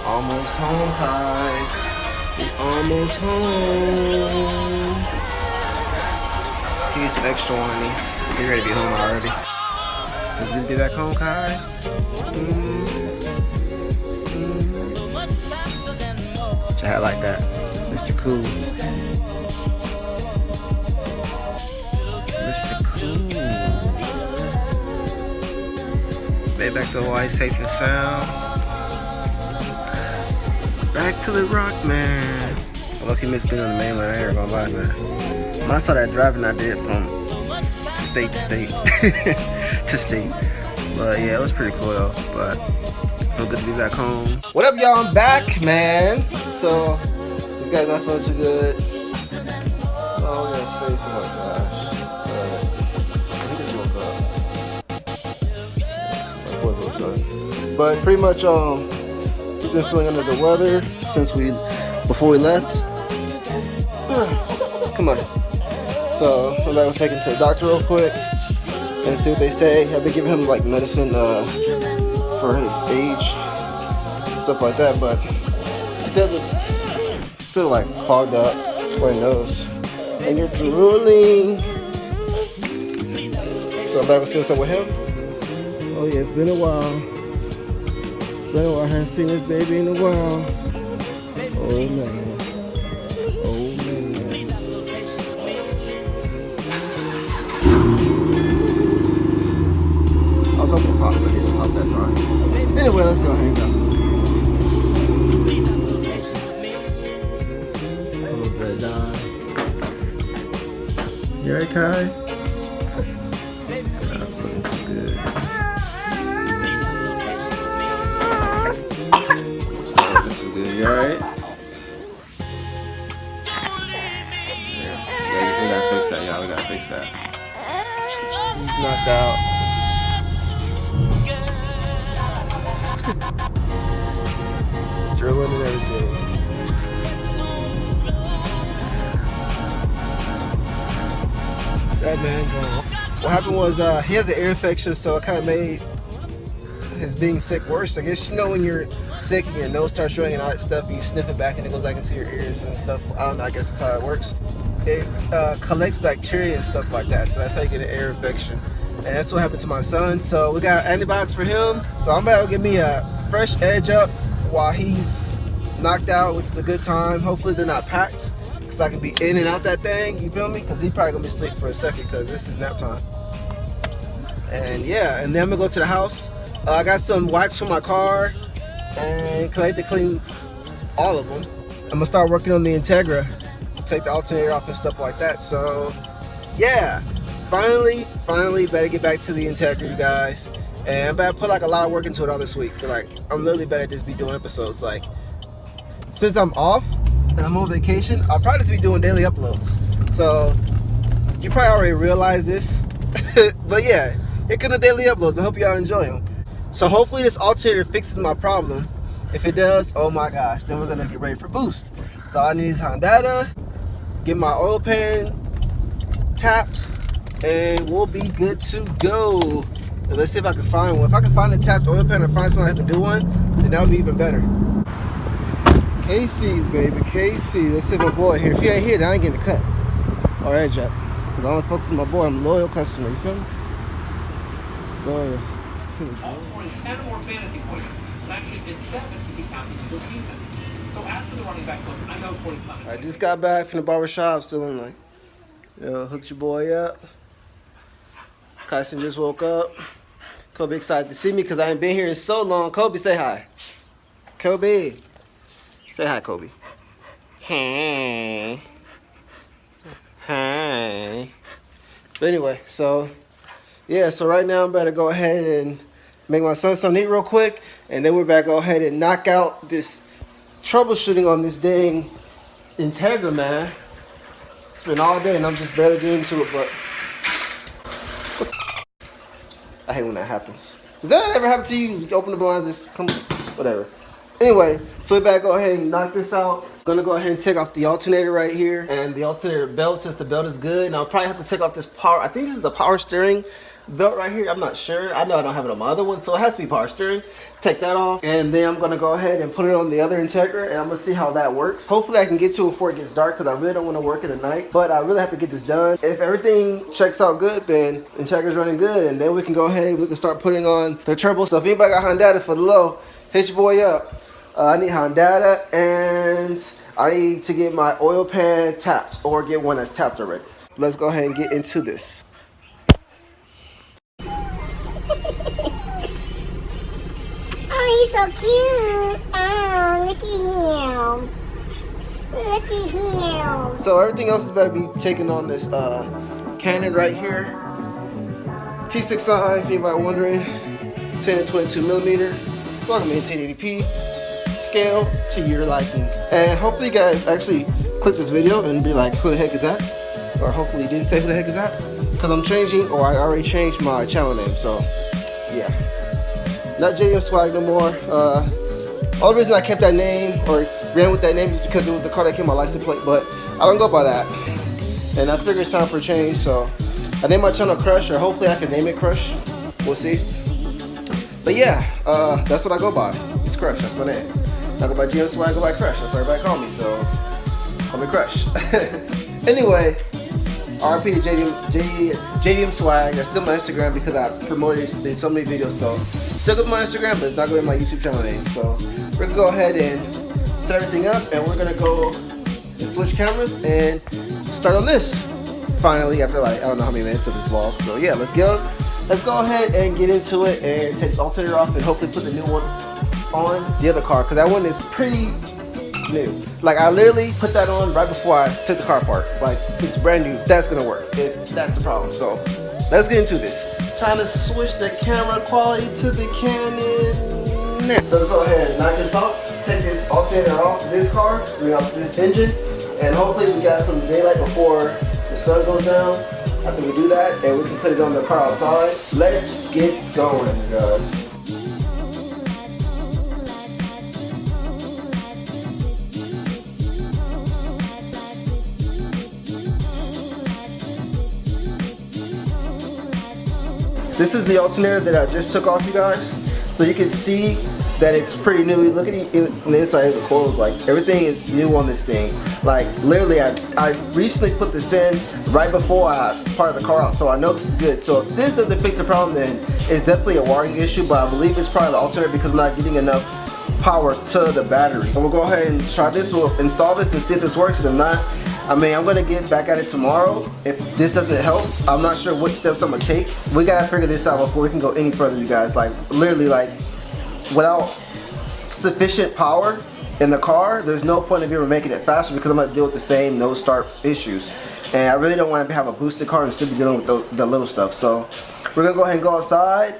Almost home, Kai. We almost home. He's extra whiny. He ready to be home already. It's good to be back home, Kai. I had like that, Mr. Cool. Mr. Cool. Made back to Hawaii safe and sound. Back to the rock, man. I lucky miss being on the mainland. I ain't gonna lie, man. When I saw that driving I did from state to state to state. But yeah, it was pretty cool though. But feel good to be back home. What up, y'all? I'm back, man. So this guy's not feeling too good. Oh yeah, face. Oh my gosh. So he just woke up. My poor little son. But pretty much we've been feeling under the weather since before we left. Come on. So I'm about to take him to the doctor real quick and see what they say. I've been giving him like medicine for his age and stuff like that, but he still like clogged up where he knows. And you're drooling. So I'm about to see what's up with him. Oh yeah, it's been a while. I haven't seen this baby in a while. Oh man. Oh man. I was hoping to pop, but he didn't pop that time. Anyway, let's go hang out. A little bit down. You alright, Kai? Good. You alright? Yeah, we gotta fix that, y'all. We gotta fix that. He's knocked out. Drilling and everything. That man gone. What happened was he has an ear infection, so it kind of made his being sick worse. I guess you know when you're sick and your nose starts showing and all that stuff and you sniff it back and it goes back into your ears and stuff. I don't know, I guess that's how it works. It collects bacteria and stuff like that, so that's how you get an ear infection. And that's what happened to my son. So we got antibiotics for him. So I'm about to give me a fresh edge up while he's knocked out, which is a good time. Hopefully they're not packed because I can be in and out that thing, you feel me? Because he's probably gonna be asleep for a second because this is nap time. And yeah, and then I'm gonna go to the house. I got some wax for my car, and I like to clean all of them. I'm gonna start working on the Integra, take the alternator off and stuff like that. So yeah, finally better get back to the Integra, you guys. And I'm about to put like a lot of work into it all this week. Like I'm literally better just be doing episodes. Like since I'm off and I'm on vacation, I'll probably just be doing daily uploads. So you probably already realize this, but yeah, here come the daily uploads. I hope y'all enjoy them. So hopefully this alternator fixes my problem. If it does, oh my gosh, then we're gonna get ready for boost. So I need his Honda, get my oil pan tapped, and we'll be good to go. And let's see if I can find one. If I can find a tapped oil pan or find somebody who can do one, then that would be even better. KC's, baby, KC. Let's see my boy here. If he ain't here, then I ain't getting the cut. All right, Jack. Because I only focus on my boy. I'm a loyal customer. You feel me? Loyal. All scoring 10 or more fantasy points. Actually, it's 7 if you count the season. So after the running back, I know points coming. I just got back from the barbershop, still in like, hooked your boy up. Kyson just woke up. Kobe excited to see me because I ain't been here in so long. Kobe, say hi. Kobe. Say hi, Kobe. Hey. Hey. But anyway, so yeah, so right now I'm about to go ahead and make my son something to eat real quick, and then we're about to go ahead and knock out this troubleshooting on this dang Integra, man. It's been all day and I'm just barely getting to it, but I hate when that happens. Does that ever happen to you? You open the blinds, just come, whatever. Anyway, so we better go ahead and knock this out. Gonna go ahead and take off the alternator right here and the alternator belt, since the belt is good. And I'll probably have to take off this power. I think this is the power steering belt right here. I'm not sure. I know I don't have it on my other one, so it has to be power steering. Take that off, and then I'm gonna go ahead and put it on the other Integra, and I'm gonna see how that works. Hopefully I can get to it before it gets dark, because I really don't want to work in the night, but I really have to get this done. If everything checks out good, then Integra's running good, and then we can go ahead and we can start putting on the turbo. So if anybody got Honda for the low, hit your boy up. I need Honda, and I need to get my oil pan tapped, or get one that's tapped already. Let's go ahead and get into this. Oh, he's so cute. Oh, look at him. Look at him. So everything else is better be taken on this Canon right here. T6i, if anybody wondering. 10 and 22 millimeter. So I'm gonna 1080p scale to your liking. And hopefully you guys actually click this video and be like, who the heck is that? Or hopefully you didn't say who the heck is that? Because I'm changing, or I already changed my channel name, so yeah. Not JDM Swag no more. All the reason I kept that name or ran with that name is because it was the car that came on my license plate, but I don't go by that. And I figured it's time for a change, so I named my channel Crush, or hopefully I can name it Crush. We'll see. But yeah, that's what I go by. It's Crush, that's my name. I go by GM Swag, I go by Crush. That's what everybody call me, so call me Crush. Anyway, RP to JDM Swag. That's still my Instagram because I promoted it in so many videos. So still go to my Instagram, but it's not going to be my YouTube channel name. So we're going to go ahead and set everything up, and we're going to go and switch cameras and start on this. Finally, after like, I don't know how many minutes of this vlog. So yeah, let's go ahead and get into it and take the alternator off and hopefully put the new one on the other car, because that one is pretty new. Like I literally put that on right before I took the car apart. Like it's brand new. That's gonna work. That's the problem. So let's get into this. Trying to switch the camera quality to the Canon. So let's go ahead and knock this off. Take this alternator off this car, bring off this engine, and hopefully we got some daylight before the sun goes down. After we do that, and we can put it on the car outside. Let's get going, guys. This is the alternator that I just took off, you guys. So you can see that it's pretty new. Look at the inside of the coils. Like everything is new on this thing. Like literally, I recently put this in right before I parted the car out, so I know this is good. So if this doesn't fix the problem, then it's definitely a wiring issue. But I believe it's probably the alternator because I'm not getting enough power to the battery. And we'll go ahead and try this. We'll install this and see if this works. And if not, I mean, I'm gonna get back at it tomorrow. If this doesn't help, I'm not sure what steps I'm gonna take. We gotta figure this out before we can go any further, you guys. Like literally, like without sufficient power in the car, there's no point of ever making it faster because I'm gonna deal with the same no start issues. And I really don't want to have a boosted car and still be dealing with the little stuff. So we're gonna go ahead and go outside.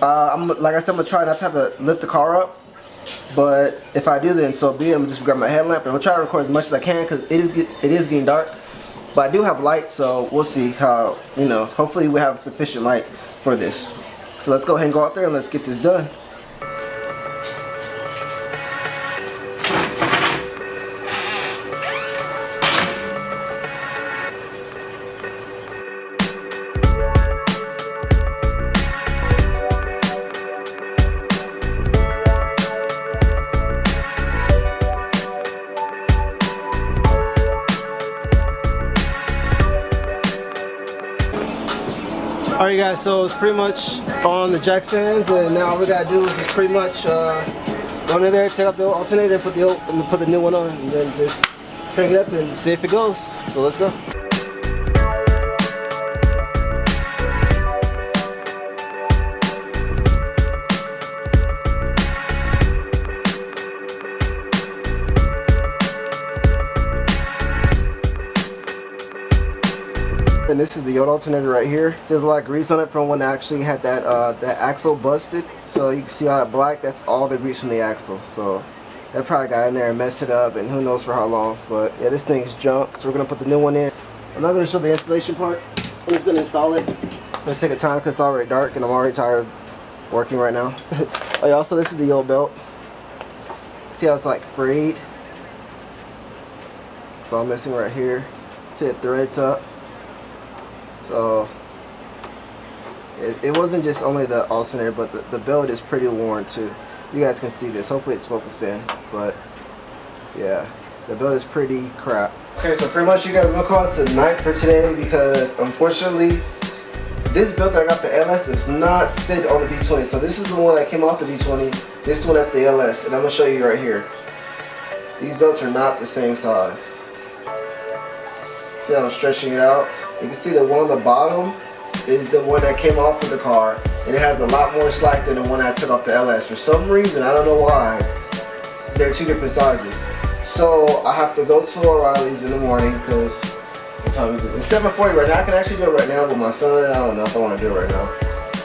Like I said, I'm gonna try not to have to lift the car up. But if I do, then so be it. I'm just grab my headlamp and I'm gonna try to record as much as I can because it is getting dark. But I do have light, so we'll see how, you know, hopefully we have sufficient light for this. So let's go ahead and go out there and let's get this done. Alright guys, so it's pretty much on the jack stands, and now all we gotta do is just pretty much go in there, take out the alternator, and put the new one on, and then just crank it up and see if it goes. So let's go. And this is the old alternator right here. There's a lot of grease on it from when I actually had that that axle busted. So you can see all that black, that's all the grease from the axle. So that probably got in there and messed it up, and who knows for how long. But yeah, this thing's junk, so we're gonna put the new one in. I'm not gonna show the installation part. I'm just gonna install it. Let's take a time because it's already dark and I'm already tired of working right now. Oh yeah, also this is the old belt. See how it's like frayed? It's all missing right here. See it threads up. So It wasn't just only the alternator, but the belt is pretty worn too. You guys can see this. Hopefully it's focused in, but yeah, the belt is pretty crap. Okay, so pretty much you guys, I'm gonna call this a night for today because unfortunately this belt that I got the LS is not fit on the B20. So this is the one that came off the B20. This one that's the LS, and I'm gonna show you right here. These belts are not the same size. See how I'm stretching it out? You can see the one on the bottom is the one that came off of the car, and it has a lot more slack than the one I took off the LS. For some reason, I don't know why, they're two different sizes. So I have to go to O'Reilly's in the morning because what time is it? It's 7:40 right now. I can actually do it right now, but my son, I don't know if I want to do it right now.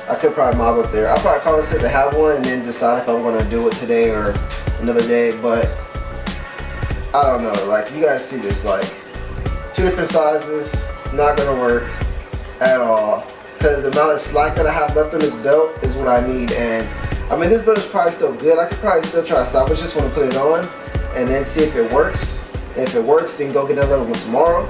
I could probably mob up there. I'll probably call and say to have one and then decide if I'm going to do it today or another day, but I don't know. Like, you guys see this, like, two different sizes, not going to work at all because the amount of slack that I have left on this belt is what I need. And I mean, this belt is probably still good. I could probably still try to salvage this one and put it on and then see if it works. And if it works, then go get another one tomorrow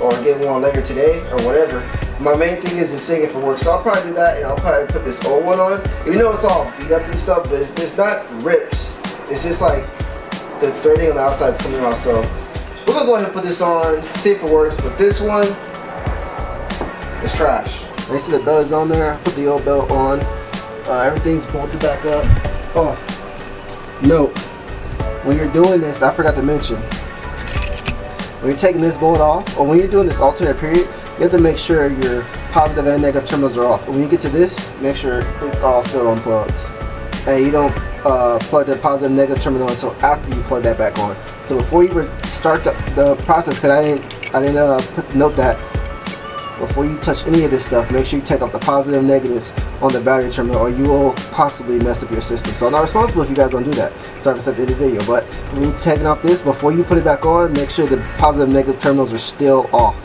or get one later today or whatever. My main thing is seeing if it works, so I'll probably do that, and I'll probably put this old one on. Even though it's all beat up and stuff, but it's not ripped. It's just like the threading on the outside is coming off. So we're gonna go ahead and put this on, see if it works. But this one is trash. You see the belt is on there. I put the old belt on. Everything's bolted back up. Oh, note, when you're doing this, I forgot to mention, when you're taking this bolt off, or when you're doing this alternator period, you have to make sure your positive and negative terminals are off. And when you get to this, make sure it's all still unplugged. And you don't plug the positive and negative terminal until after you plug that back on. So before you start the process, because I didn't note that, before you touch any of this stuff, make sure you take off the positive and negatives on the battery terminal, or you will possibly mess up your system. So I'm not responsible if you guys don't do that. Sorry if I said in the video, but when you're taking off this, before you put it back on, make sure the positive and negative terminals are still off.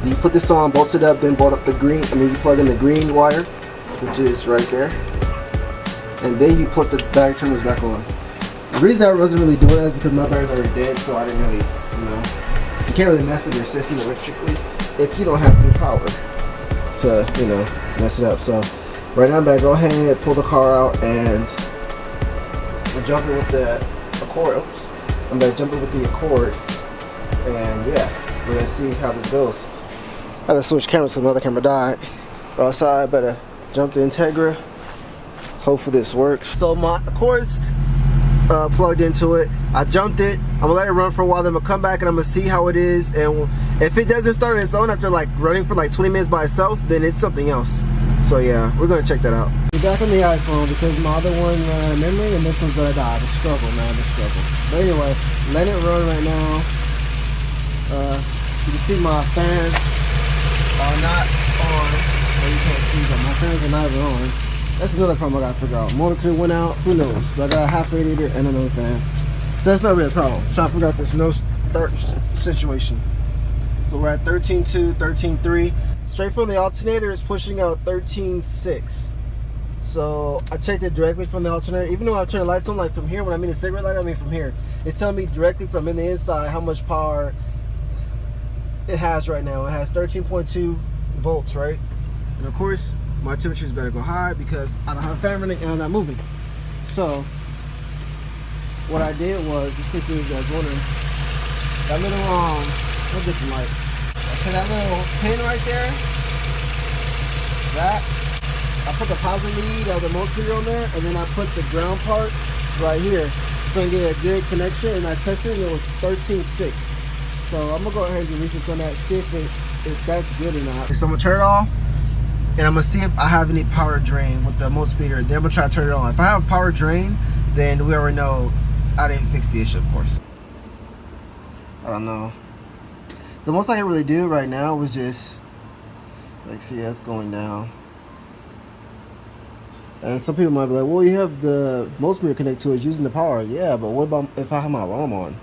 You put this on, bolt it up, then bolt up the green. You plug in the green wire, which is right there, and then you put the battery terminals back on. The reason I wasn't really doing that is because my battery's already dead, so I didn't really, you can't really mess up your system electrically if you don't have any power to, mess it up. So right now I'm gonna go ahead and pull the car out, and we're jumping with the Accord. Oops. I'm gonna jump it with the Accord, and yeah, we're gonna see how this goes. I had to switch cameras because my other camera died. But outside, better jump the Integra. Hopefully this works. So my Accord's plugged into it. I jumped it. I'm gonna let it run for a while. Then I'm gonna come back and I'm gonna see how it is. And if it doesn't start on its own after like running for like 20 minutes by itself, then it's something else. So yeah, we're gonna check that out. We're back on the iPhone because my other one ran out of memory and this one's gonna die. The struggle, man, the struggle. But anyway, let it run right now. You can see my fans are not on. Well, you can't see, but my fans are not even on. That's another problem I gotta figure out. Motor could have went out, who knows? But I got a half radiator and another fan. So that's not really a problem. I'm trying to figure out this no start situation. So we're at 13.2, 13.3. Straight from the alternator is pushing out 13.6. So I checked it directly from the alternator. Even though I turn the lights on, like from here, when I mean a cigarette lighter, I mean from here. It's telling me directly from in the inside how much power it has right now. It has 13.2 volts, right? And of course, my temperatures better go high because I don't have a fan running and I'm not moving. So what I did was, just in case you guys wondering, that little what different light? Okay, that little pin right there, that I put the positive lead of the multimeter on there, and then I put the ground part right here so I can get a good connection. And I tested it, and it was 13.6. So I'm gonna go ahead and do research on that, see if that's good or not. So I'm gonna turn it off, and I'm gonna see if I have any power drain with the multimeter. Then I'm gonna try to turn it on. If I have power drain, then we already know I didn't fix the issue, of course. I don't know. The most I can really do right now was just, like, see, that's going down. And some people might be like, well, you have the multimeter connected to it using the power. Yeah, but what about if I have my alarm on?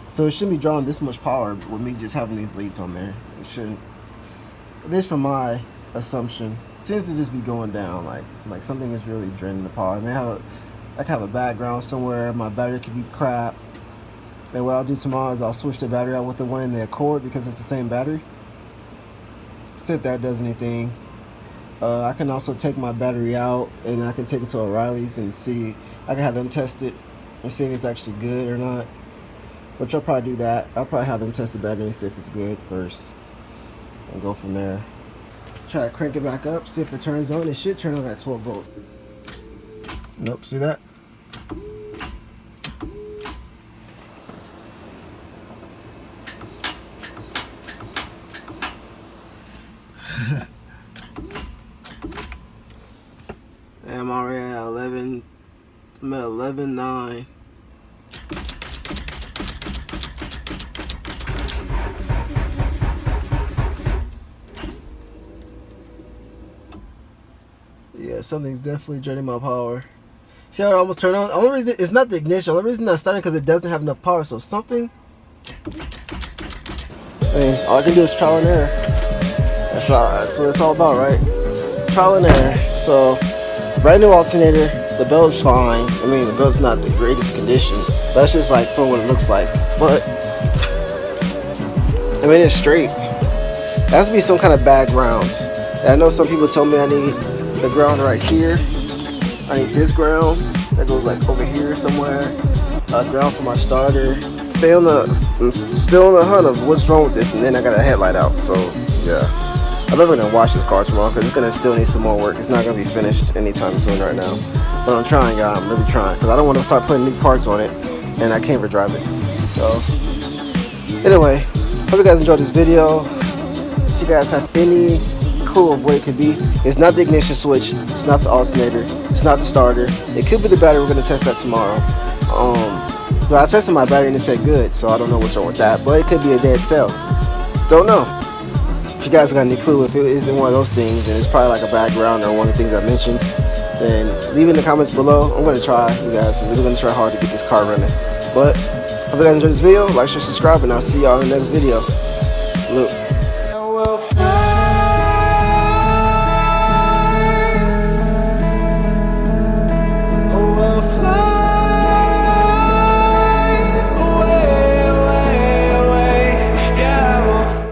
So it shouldn't be drawing this much power with me just having these leads on there. It shouldn't. At least from my assumption. It seems to just be going down, like something is really draining the power. I mean, I could have a background somewhere, my battery could be crap. And what I'll do tomorrow is I'll switch the battery out with the one in the Accord because it's the same battery. See if that does anything. I can also take my battery out and I can take it to O'Reilly's and see. I can have them test it and see if it's actually good or not. Which I'll probably do that. I'll probably have them test the battery and see if it's good first, and go from there. Try to crank it back up, see if it turns on. It should turn on at 12 volts. Nope, see that? I'm already at 11. I'm at 11.9. Yeah, something's definitely draining my power. See how it almost turned on? The only reason it's not the ignition. The only reason that's starting because it doesn't have enough power. So something. Hey, all I can do is trial and error. That's what it's all about, right? Trial and error. So, brand new alternator. The belt's fine. I mean, the belt's not the greatest condition. That's just like from what it looks like. But I mean, it's straight. There has to be some kind of bad ground. And I know some people told me I need the ground right here. I need this ground that goes like over here somewhere. Ground for my starter. I'm still on the hunt of what's wrong with this, and then I got a headlight out. So yeah, I'm never gonna wash this car tomorrow because it's gonna still need some more work. It's not gonna be finished anytime soon right now. But I'm trying, y'all. I'm really trying because I don't want to start putting new parts on it, and I can't ever drive it. So anyway, hope you guys enjoyed this video. If you guys have any clue of what it could be, it's not the ignition switch, it's not the alternator, it's not the starter. It could be the battery. We're gonna test that tomorrow. But I tested my battery and it said good, so I don't know what's wrong with that. But it could be a dead cell. Don't know. If you guys got any clue if it isn't one of those things and it's probably like a background or one of the things I mentioned, then leave it in the comments below. I'm gonna try, you guys. I'm really gonna try hard to get this car running. But hope you guys enjoyed this video. Like, share, subscribe, and I'll see y'all in the next video. Look.